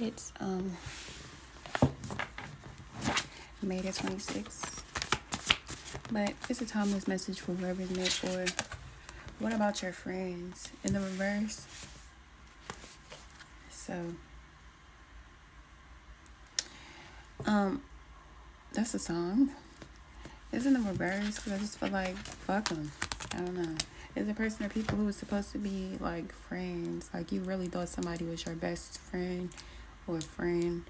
It's May the 26th. But it's a timeless message for whoever's meant for. What about your friends? In the reverse. So that's a song. It's in the reverse because I just feel like fuck them. I don't know. It's a person or people who was supposed to be like friends. Like you really thought somebody was your best friend or friend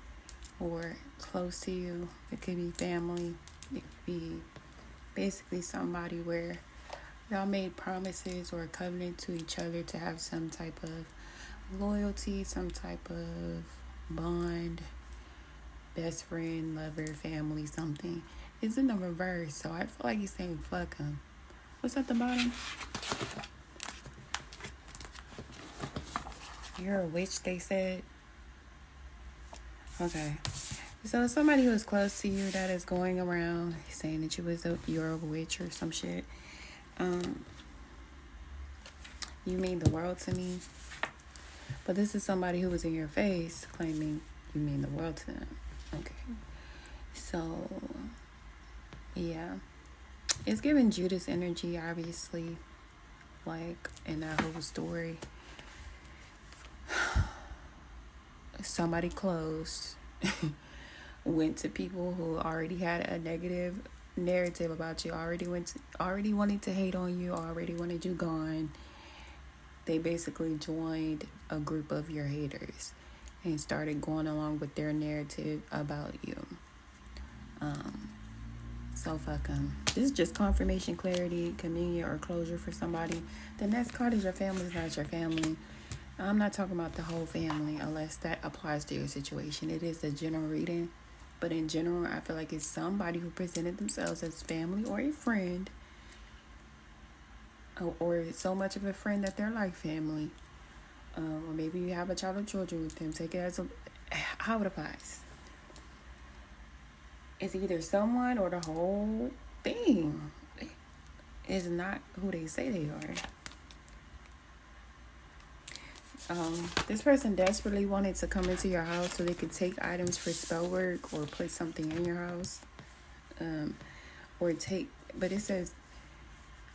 or close to you. It could be family. It could be basically somebody where y'all made promises or a covenant to each other to have some type of loyalty, some type of bond, best friend, lover, family, something. It's in the reverse, so I feel like he's saying fuck him. What's at the bottom? You're a witch, they said. Okay. So somebody who is close to you that is going around saying that you're a witch or some shit. You mean the world to me. But this is somebody who was in your face claiming you mean the world to them. Okay. So, yeah. It's giving Judas energy, obviously. Like, in that whole story. Somebody close went to people who already had a negative narrative about you, already wanted to hate on you, already wanted you gone. They basically joined a group of your haters and started going along with their narrative about you. So fuck them. This is just confirmation, clarity, communion, or closure for somebody. The next card is your family is not your family. I'm not talking about the whole family unless that applies to your situation. It is a general reading. But in general, I feel like it's somebody who presented themselves as family or a friend. Or so much of a friend that they're like family. Or maybe you have a child or children with them. Take it as how it applies. It's either someone or the whole thing. It's not who they say they are. This person desperately wanted to come into your house so they could take items for spell work or put something in your house. But it says,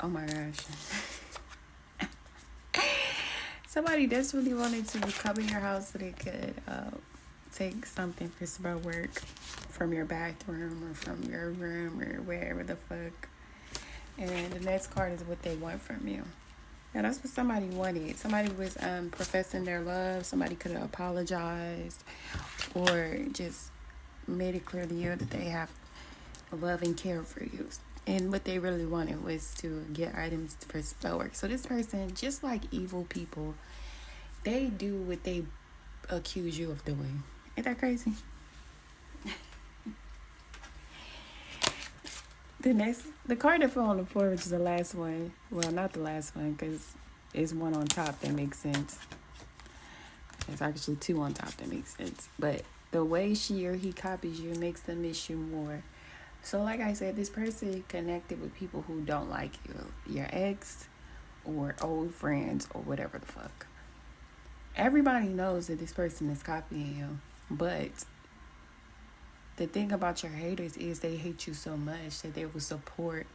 oh my gosh. Somebody desperately wanted to come in your house so they could take something for spell work from your bathroom or from your room or wherever the fuck. And the next card is what they want from you. Now, that's what somebody wanted. Somebody was professing their love. Somebody could have apologized or just made it clear to you that they have love and care for you. And what they really wanted was to get items for spell work. So this person, just like evil people, they do what they accuse you of doing. Ain't that crazy? The card that fell on the floor, which is the last one. Well, not the last one, because it's one on top that makes sense. There's actually two on top that makes sense. But the way she or he copies you makes them miss you more. So like I said, this person connected with people who don't like you. Your ex or old friends or whatever the fuck. Everybody knows that this person is copying you. But the thing about your haters is they hate you so much that they will support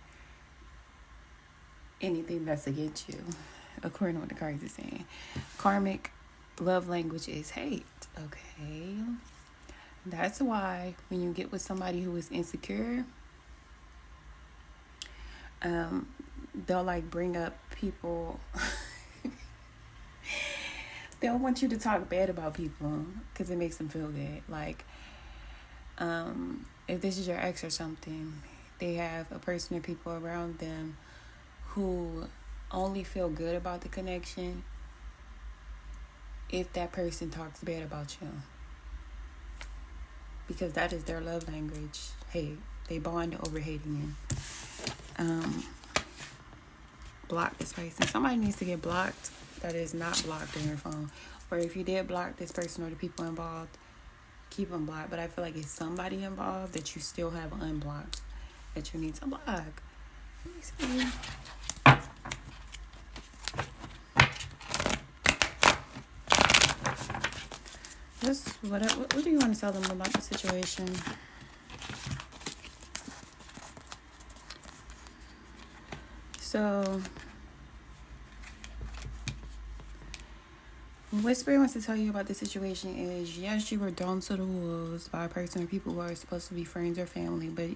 anything that's against you, according to what the cards are saying. Karmic love language is hate. Okay. That's why when you get with somebody who is insecure, they'll like bring up people. They'll want you to talk bad about people because it makes them feel good. Like, if this is your ex or something, they have a person or people around them who only feel good about the connection if that person talks bad about you. Because that is their love language. Hey, they bond over hating you. Block this person. Somebody needs to get blocked that is not blocked on your phone. Or if you did block this person or the people involved, keep them blocked. But I feel like it's somebody involved that you still have unblocked that you need to block. Let me see. What do you want to tell them about the situation? So, what Spirit wants to tell you about the situation is, yes, you were thrown to the wolves by a person or people who are supposed to be friends or family, but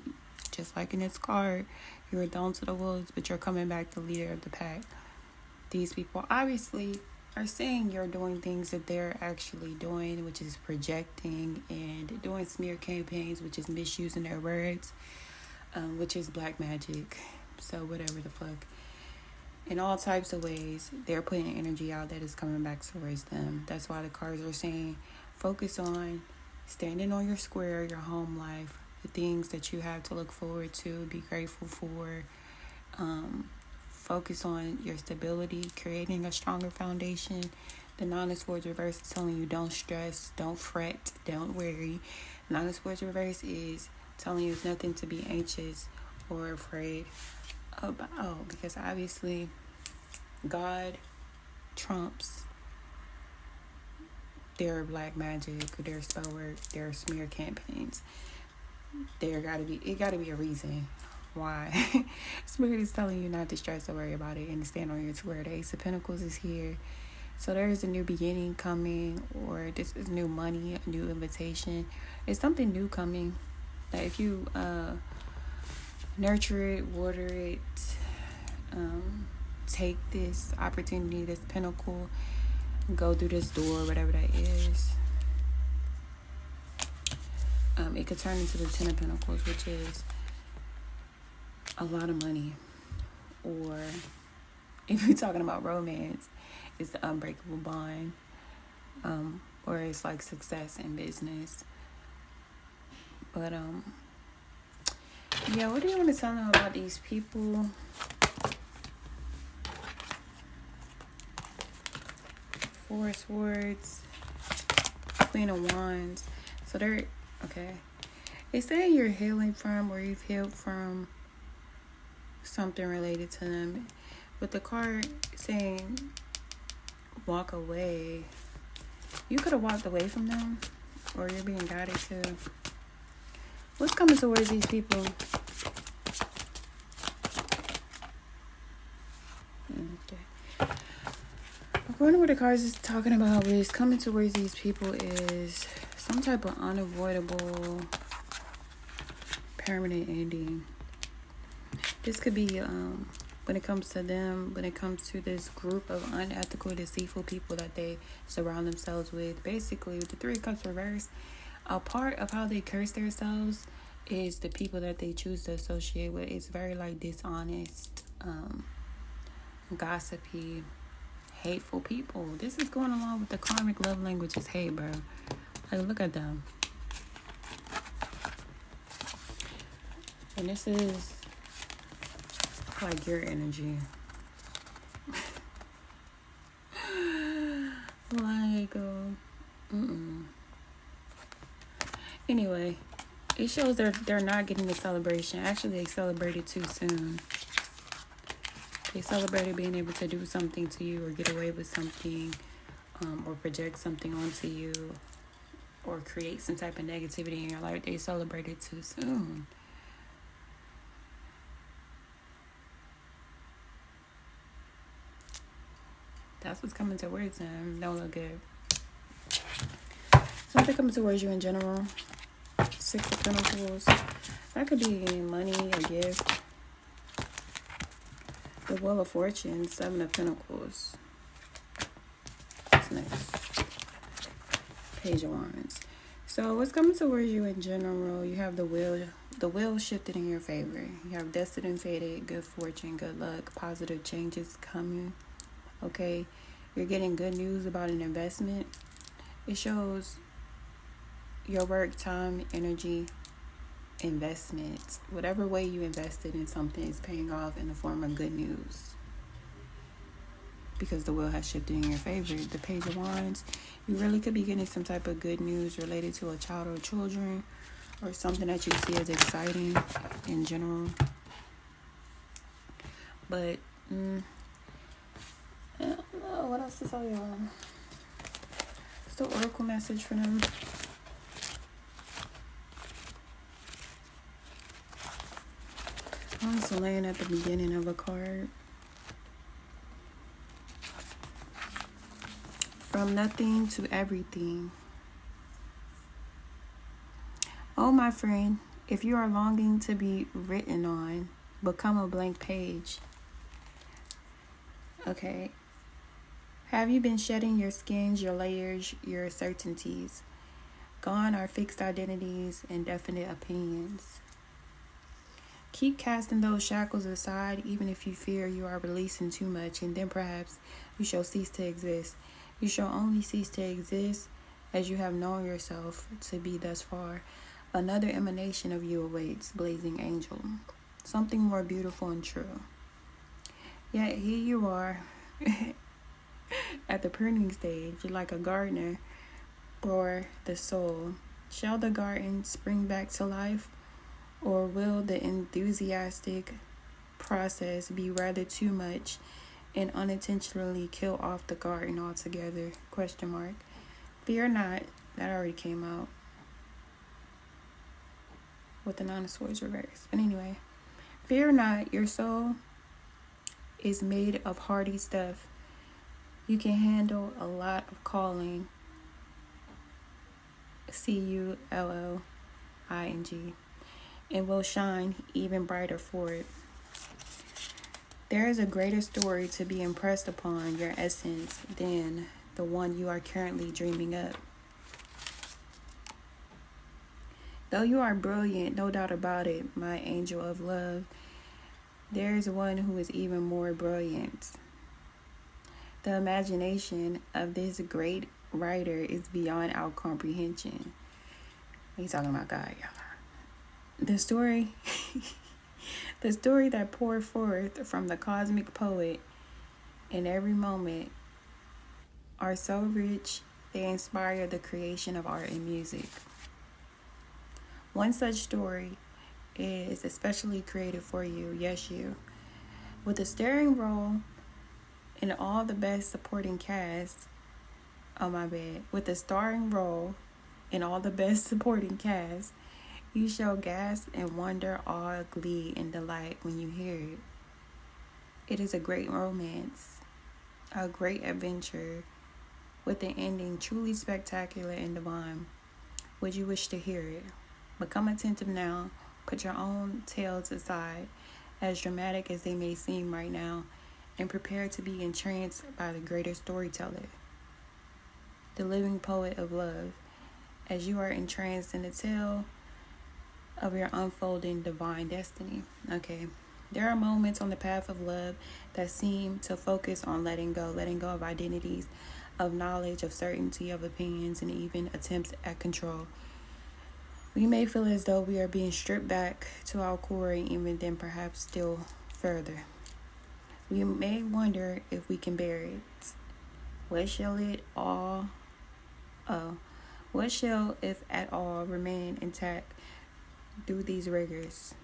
just like in this card, you were thrown to the wolves, but you're coming back the leader of the pack. These people obviously are saying you're doing things that they're actually doing, which is projecting and doing smear campaigns, which is misusing their words, which is black magic. So whatever the fuck. In all types of ways, they're putting energy out that is coming back towards them. That's why the cards are saying focus on standing on your square, your home life, the things that you have to look forward to, be grateful for. Focus on your stability, creating a stronger foundation. The Nine of Swords reverse is telling you don't stress, don't fret, don't worry. Nine of Swords reverse is telling you it's nothing to be anxious or afraid about, because obviously God trumps their black magic, their spell work, their smear campaigns. It gotta be a reason why. Spirit is telling you not to stress or worry about it and to stand on your square. The Ace of Pentacles is here. So there is a new beginning coming, or this is new money, a new invitation. It's something new coming that if you nurture it, water it, take this opportunity, this pinnacle, go through this door, whatever that is. It could turn into the Ten of Pentacles, which is a lot of money. Or if you're talking about romance, it's the unbreakable bond. Or it's like success in business. But yeah, what do you want to tell them about these people? Four of Swords, Queen of Wands. So they're okay. It's saying you're healing from, or you've healed from something related to them. With the card saying walk away, you could have walked away from them, or you're being guided to. What's coming towards these people? Okay. According to what the cards is talking about, what is coming towards these people is some type of unavoidable permanent ending. This could be when it comes to them, when it comes to this group of unethical, deceitful people that they surround themselves with. Basically, with the Three of Cups reversed, a part of how they curse themselves is the people that they choose to associate with. It's very like dishonest, gossipy, hateful people. This is going along with the karmic love language is hate, bro. Like, look at them. And this is like your energy. Like, anyway, it shows they're not getting the celebration. Actually, they celebrated too soon. They celebrated being able to do something to you, or get away with something, or project something onto you, or create some type of negativity in your life. They celebrated too soon. That's what's coming towards them. Don't look good. Something coming towards you in general. Six of Pentacles. That could be money, a gift. The Wheel of Fortune. Seven of Pentacles. What's next? Page of Wands. So what's coming towards you in general? You have the wheel shifted in your favor. You have destined and fated, good fortune, good luck, positive changes coming. Okay, you're getting good news about an investment. It shows your work, time, energy, investments. Whatever way you invested in something is paying off in the form of good news, because the wheel has shifted in your favor. The Page of Wands, you really could be getting some type of good news related to a child or children, or something that you see as exciting in general. But I don't know what else to tell y'all. What's the oracle message for them? Oh, it's laying at the beginning of a card. From nothing to everything. Oh, my friend, if you are longing to be written on, become a blank page. Okay. Have you been shedding your skins, your layers, your certainties? Gone are fixed identities and definite opinions. Keep casting those shackles aside, even if you fear you are releasing too much, and then perhaps you shall cease to exist. You shall only cease to exist as you have known yourself to be thus far. Another emanation of you awaits, blazing angel. Something more beautiful and true. Yet here you are at the pruning stage, like a gardener for the soul. Shall the garden spring back to life, or will the enthusiastic process be rather too much and unintentionally kill off the garden altogether? Question mark. Fear not. That already came out with the Nine of Swords reverse. But anyway, fear not. Your soul is made of hardy stuff. You can handle a lot of calling. CULLING. And will shine even brighter for it. There is a greater story to be impressed upon your essence than the one you are currently dreaming up. Though you are brilliant, no doubt about it, my angel of love, there is one who is even more brilliant. The imagination of this great writer is beyond our comprehension. He's talking about God, y'all. The story that poured forth from the cosmic poet in every moment are so rich they inspire the creation of art and music. One such story is especially created for you, yes you, with a starring role in all the best supporting cast. With a starring role in all the best supporting cast. You shall gasp and wonder, awe, glee, and delight when you hear it. It is a great romance, a great adventure, with an ending truly spectacular and divine. Would you wish to hear it? Become attentive now. Put your own tales aside, as dramatic as they may seem right now, and prepare to be entranced by the greater storyteller, the living poet of love, as you are entranced in the tale of your unfolding divine destiny. Okay. There are moments on the path of love that seem to focus on letting go of identities, of knowledge, of certainty, of opinions, and even attempts at control. We may feel as though we are being stripped back to our core, and even then perhaps still further. We may wonder if we can bear it. What shall, if at all, remain intact through these rigors?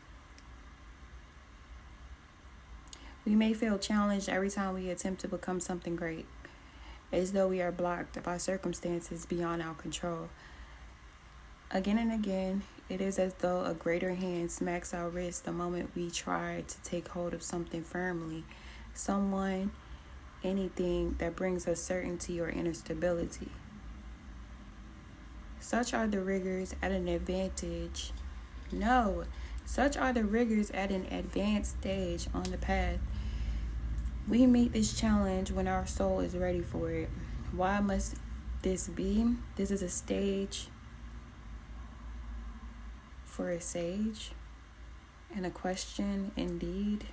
We may feel challenged every time we attempt to become something great, as though we are blocked by circumstances beyond our control. Again and again, it is as though a greater hand smacks our wrist the moment we try to take hold of something firmly, someone, anything that brings us certainty or inner stability. Such are the rigors at an advantage. Such are the rigors at an advanced stage on the path. We meet this challenge when our soul is ready for it. Why must this be? This is a stage for a sage, and a question indeed.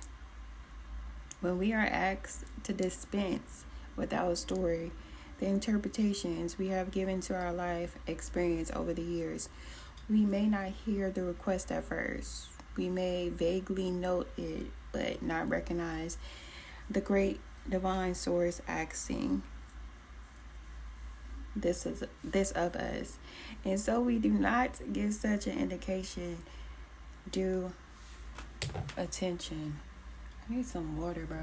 When we are asked to dispense with our story, the interpretations we have given to our life experience over the years, we may not hear the request at first. We may vaguely note it, but not recognize the great divine source asking this of us. And so we do not give such an indication due attention. I need some water, bro.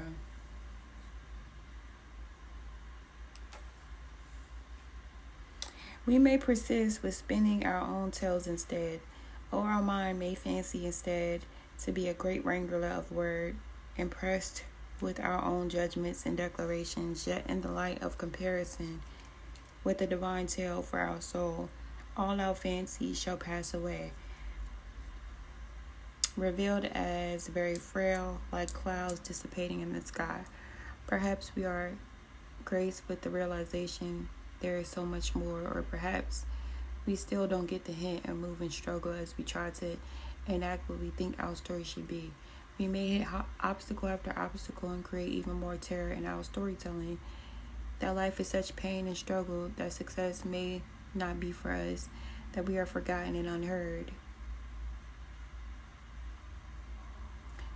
We may persist with spinning our own tales instead, or our mind may fancy instead to be a great wrangler of word, impressed with our own judgments and declarations, yet in the light of comparison with the divine tale for our soul, all our fancies shall pass away, revealed as very frail, like clouds dissipating in the sky. Perhaps we are graced with the realization there is so much more, or perhaps we still don't get the hint and move and struggle as we try to enact what we think our story should be. We may hit obstacle after obstacle and create even more terror in our storytelling. That life is such pain and struggle that success may not be for us, that we are forgotten and unheard.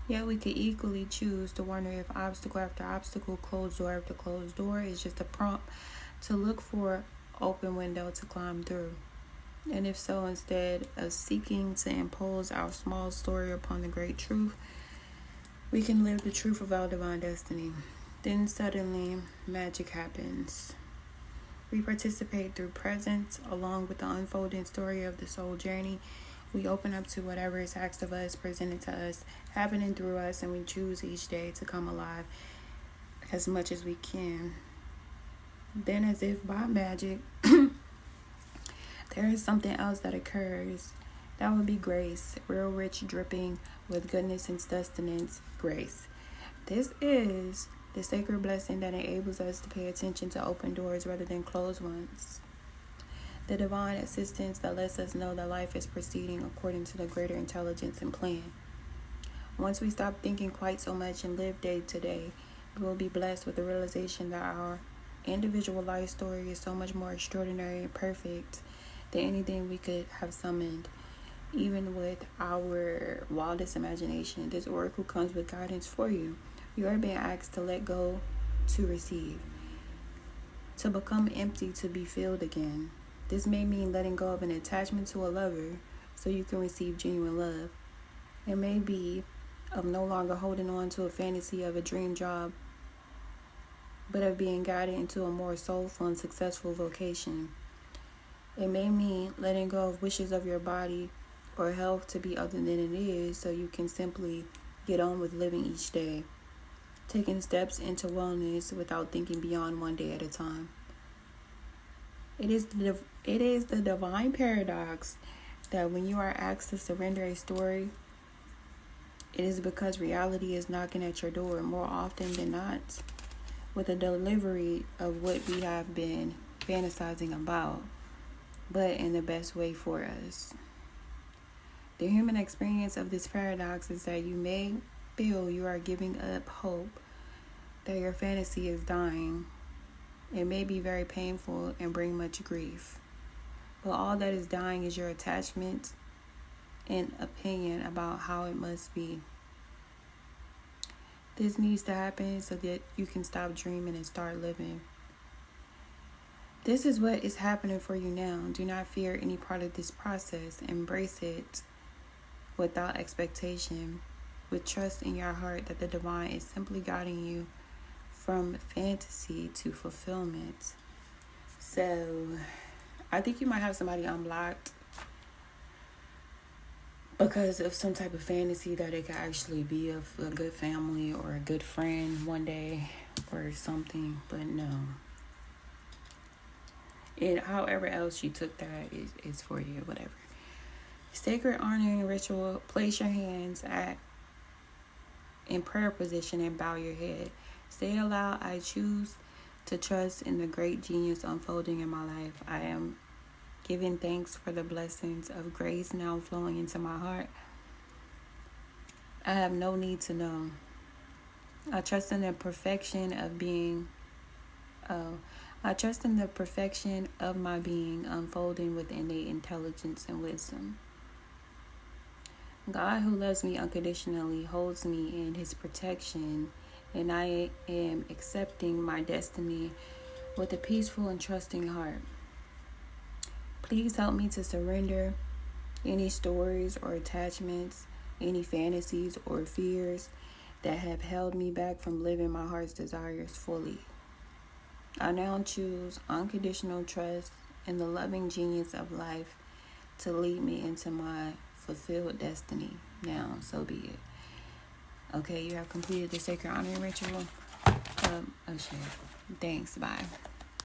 Yet we could equally choose to wonder if obstacle after obstacle, closed door after closed door is just a prompt to look for open window to climb through. And if so, instead of seeking to impose our small story upon the great truth, we can live the truth of our divine destiny. Then suddenly, magic happens. We participate through presence, along with the unfolding story of the soul journey. We open up to whatever is asked of us, presented to us, happening through us, and we choose each day to come alive as much as we can. Then, as if by magic, there is something else that occurs. That would be grace, real rich, dripping with goodness and sustenance. Grace. This is the sacred blessing that enables us to pay attention to open doors rather than closed ones. The divine assistance that lets us know that life is proceeding according to the greater intelligence and plan. Once we stop thinking quite so much and live day to day, we will be blessed with the realization that our individual life story is so much more extraordinary and perfect than anything we could have summoned. Even with our wildest imagination, this oracle comes with guidance for you. You are being asked to let go, to receive, to become empty, to be filled again. This may mean letting go of an attachment to a lover so you can receive genuine love. It may be of no longer holding on to a fantasy of a dream job, but of being guided into a more soulful and successful vocation. It may mean letting go of wishes of your body or health to be other than it is so you can simply get on with living each day, taking steps into wellness without thinking beyond one day at a time. It is the divine paradox that when you are asked to surrender a story, it is because reality is knocking at your door more often than not with a delivery of what we have been fantasizing about, but in the best way for us. The human experience of this paradox is that you may feel you are giving up hope, that your fantasy is dying. It may be very painful and bring much grief, but all that is dying is your attachment and opinion about how it must be. This needs to happen so that you can stop dreaming and start living. This is what is happening for you now. Do not fear any part of this process. Embrace it without expectation, with trust in your heart that the divine is simply guiding you from fantasy to fulfillment. So, I think you might have somebody unblocked because of some type of fantasy that it could actually be of a good family or a good friend one day or something, but no. And however else you took that is for you, whatever. Sacred honoring ritual, place your hands in prayer position and bow your head. Say it aloud, I choose to trust in the great genius unfolding in my life. I am giving thanks for the blessings of grace now flowing into my heart. I have no need to know. I trust in the perfection of my being unfolding with innate intelligence and wisdom. God, who loves me unconditionally, holds me in his protection, and I am accepting my destiny with a peaceful and trusting heart. Please help me to surrender any stories or attachments, any fantasies or fears that have held me back from living my heart's desires fully. I now choose unconditional trust and the loving genius of life to lead me into my fulfilled destiny. Now, so be it. Okay, you have completed the sacred honoring ritual. Oh shit. Thanks. Bye.